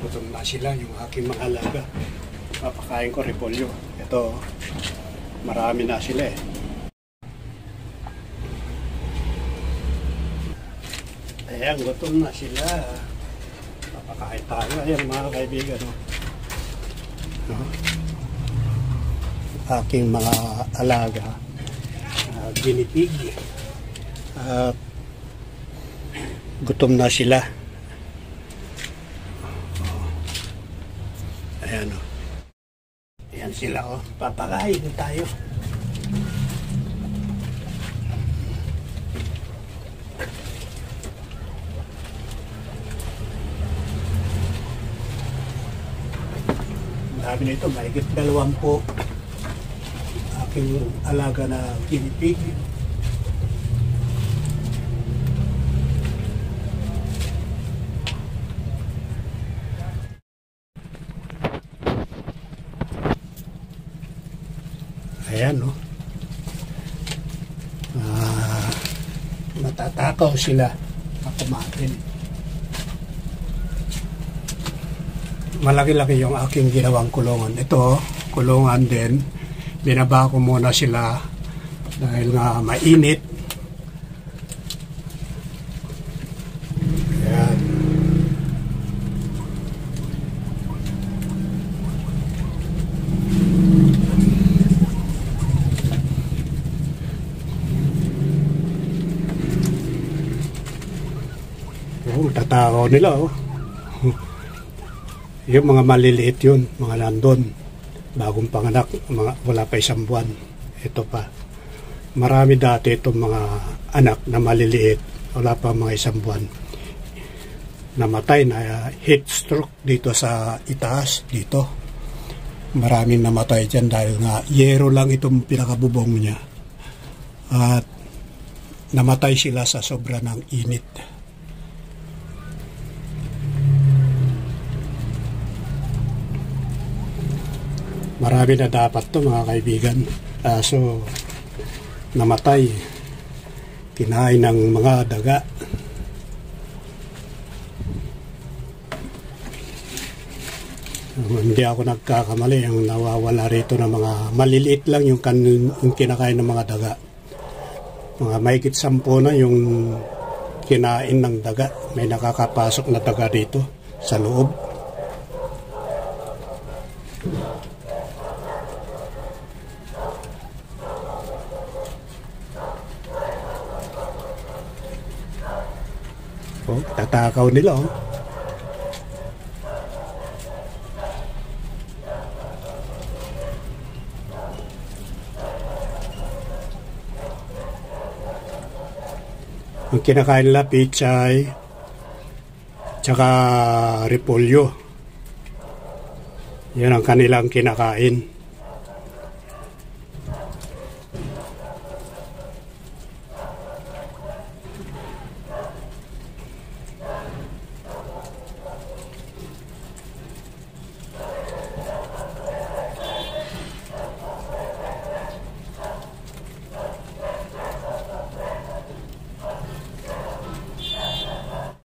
gutom na sila, yung aking mga alaga. Papakain ko repolyo. Ito, marami na sila eh. Ayan, gutom na sila. Papakain tayo. Ayan mga kaibigan. Aking mga alaga. Ginipig. Gutom na sila. Ayan o. Ayan sila o. Papakain tayo. Marami na ito. Mahigit 20 aking alaga na ginipig. Ayan, no? Matatakaw sila na kumain. Malaki-laki yung aking ginawang kulungan. Ito, kulungan din. Binaba ko muna sila dahil nga mainit. Ayan. Tatakaw nila, oh. Yung mga maliliit yun, mga nandun, bagong panganak, wala pa 1 buwan. Ito pa. Marami dati itong mga anak na maliliit, wala pa mga 1 buwan. Namatay na heat stroke dito sa itaas, dito. Maraming namatay dyan dahil nga yero lang itong pinakabubong niya. At namatay sila sa sobra ng init. Marami na dapat to mga kaibigan. So, namatay. Kinain ng mga daga. Hindi ako nagkakamali. Ang nawawala rito na mga maliliit lang yung kinakain ng mga daga. Mga mahigit 10 na yung kinain ng daga. May nakakapasok na daga dito sa loob. Oh, tatakaw nila, oh. Ang kinakain nila, pichay, tsaka repolyo. Yan ang kanilang kinakain.